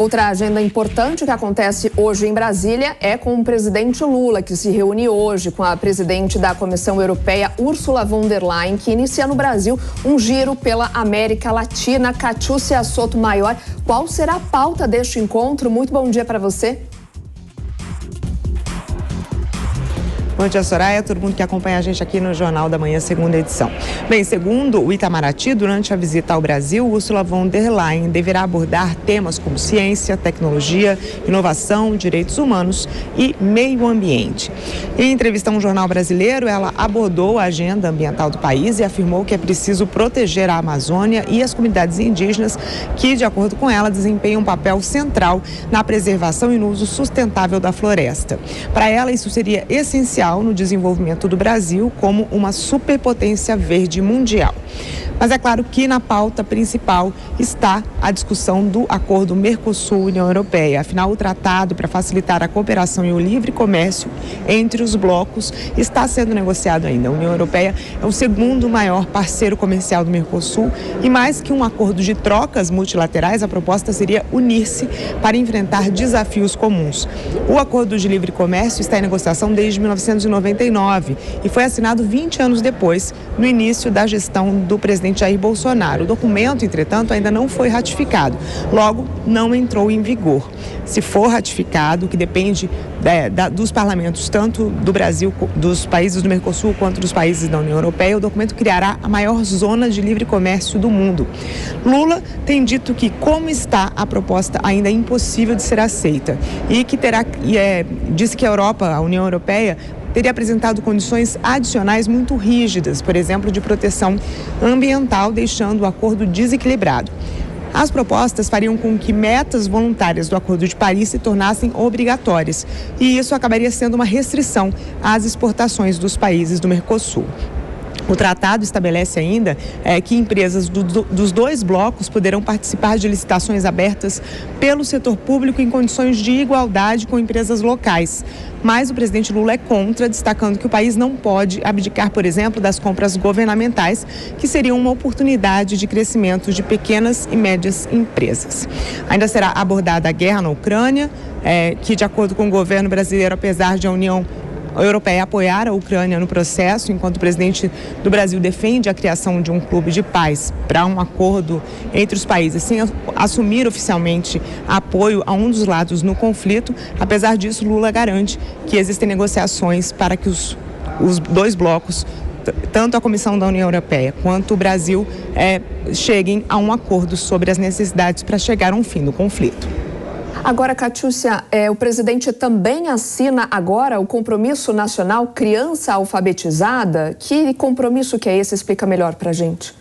Outra agenda importante que acontece hoje em Brasília é com o presidente Lula, que se reúne hoje com a presidente da Comissão Europeia, Ursula von der Leyen, que inicia no Brasil um giro pela América Latina. Catiúcia Sotomayor, qual será a pauta deste encontro? Muito bom dia para você. Bom dia, Soraya, todo mundo que acompanha a gente aqui no Jornal da Manhã, segunda edição. Bem, segundo o Itamaraty, durante a visita ao Brasil, Ursula von der Leyen deverá abordar temas como ciência, tecnologia, inovação, direitos humanos e meio ambiente. Em entrevista a um jornal brasileiro, ela abordou a agenda ambiental do país e afirmou que é preciso proteger a Amazônia e as comunidades indígenas que, de acordo com ela, desempenham um papel central na preservação e no uso sustentável da floresta. Para ela, isso seria essencial no desenvolvimento do Brasil como uma superpotência verde mundial. Mas é claro que na pauta principal está a discussão do acordo Mercosul-União Europeia. Afinal, o tratado para facilitar a cooperação e o livre comércio entre os blocos está sendo negociado ainda. A União Europeia é o segundo maior parceiro comercial do Mercosul e mais que um acordo de trocas multilaterais, a proposta seria unir-se para enfrentar desafios comuns. O acordo de livre comércio está em negociação desde 1999 e foi assinado 20 anos depois, no início da gestão do presidente Jair Bolsonaro. O documento, entretanto, ainda não foi ratificado, logo não entrou em vigor. Se for ratificado, que depende dos parlamentos, tanto do Brasil, dos países do Mercosul, quanto dos países da União Europeia, o documento criará a maior zona de livre comércio do mundo. Lula tem dito que, como está, a proposta ainda é impossível de ser aceita e que disse que a Europa, a União Europeia, teria apresentado condições adicionais muito rígidas, por exemplo, de proteção ambiental, deixando o acordo desequilibrado. As propostas fariam com que metas voluntárias do Acordo de Paris se tornassem obrigatórias, e isso acabaria sendo uma restrição às exportações dos países do Mercosul. O tratado estabelece ainda que empresas dos dois blocos poderão participar de licitações abertas pelo setor público em condições de igualdade com empresas locais. Mas o presidente Lula é contra, destacando que o país não pode abdicar, por exemplo, das compras governamentais, que seriam uma oportunidade de crescimento de pequenas e médias empresas. Ainda será abordada a guerra na Ucrânia, que, de acordo com o governo brasileiro, apesar de a União Europeia apoiar a Ucrânia no processo, enquanto o presidente do Brasil defende a criação de um clube de paz para um acordo entre os países, sem assumir oficialmente apoio a um dos lados no conflito. Apesar disso, Lula garante que existem negociações para que os dois blocos, tanto a Comissão da União Europeia quanto o Brasil, cheguem a um acordo sobre as necessidades para chegar a um fim do conflito. Agora, Catiúcia, o presidente também assina agora o Compromisso Nacional Criança Alfabetizada. Que compromisso que é esse? Explica melhor pra gente.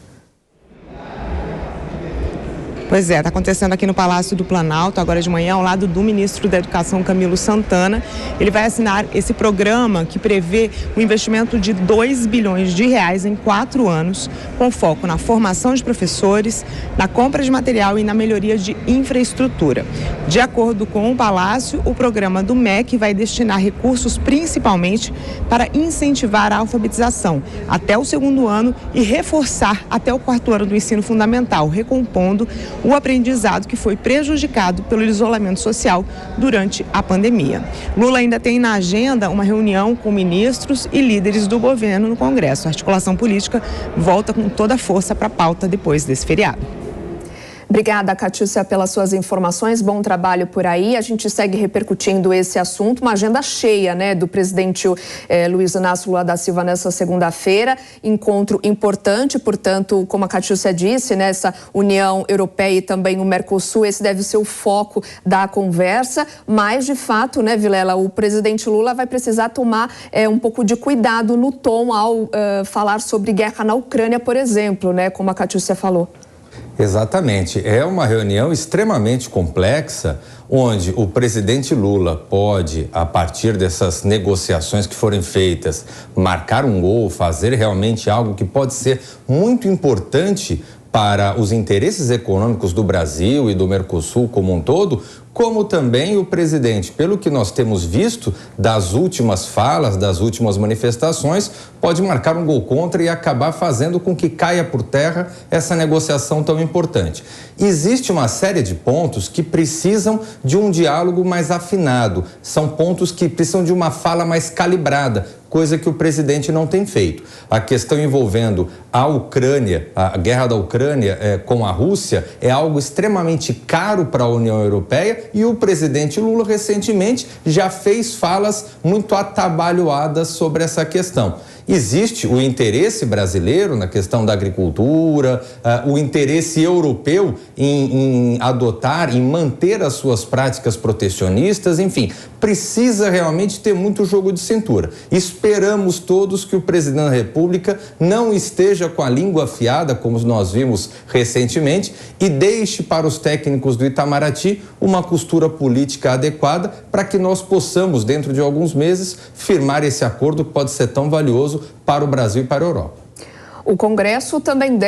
Pois é, está acontecendo aqui no Palácio do Planalto, agora de manhã, ao lado do ministro da Educação, Camilo Santana. Ele vai assinar esse programa que prevê um investimento de R$2 bilhões em 4 anos, com foco na formação de professores, na compra de material e na melhoria de infraestrutura. De acordo com o Palácio, o programa do MEC vai destinar recursos principalmente para incentivar a alfabetização até o 2º ano e reforçar até o 4º ano do ensino fundamental, recompondo o aprendizado que foi prejudicado pelo isolamento social durante a pandemia. Lula ainda tem na agenda uma reunião com ministros e líderes do governo no Congresso. A articulação política volta com toda a força para a pauta depois desse feriado. Obrigada, Catiúcia, pelas suas informações. Bom trabalho por aí. A gente segue repercutindo esse assunto. Uma agenda cheia, do presidente Luiz Inácio Lula da Silva nessa segunda-feira. Encontro importante, portanto, como a Catiúcia disse, essa União Europeia e também o Mercosul, esse deve ser o foco da conversa. Mas, de fato, Vilela, o presidente Lula vai precisar tomar um pouco de cuidado no tom ao falar sobre guerra na Ucrânia, por exemplo, como a Catiúcia falou. Exatamente. É uma reunião extremamente complexa, onde o presidente Lula pode, a partir dessas negociações que forem feitas, marcar um gol, fazer realmente algo que pode ser muito importante para os interesses econômicos do Brasil e do Mercosul como um todo, como também o presidente, pelo que nós temos visto das últimas falas, das últimas manifestações, pode marcar um gol contra e acabar fazendo com que caia por terra essa negociação tão importante. Existe uma série de pontos que precisam de um diálogo mais afinado, são pontos que precisam de uma fala mais calibrada, coisa que o presidente não tem feito. A questão envolvendo a Ucrânia, a guerra da Ucrânia com a Rússia, é algo extremamente caro para a União Europeia e o presidente Lula recentemente já fez falas muito atabalhoadas sobre essa questão. Existe o interesse brasileiro na questão da agricultura, o interesse europeu em adotar, em manter as suas práticas protecionistas, enfim, precisa realmente ter muito jogo de cintura. Esperamos todos que o presidente da República não esteja com a língua afiada, como nós vimos recentemente, e deixe para os técnicos do Itamaraty uma costura política adequada para que nós possamos, dentro de alguns meses, firmar esse acordo que pode ser tão valioso para o Brasil e para a Europa. O Congresso também deve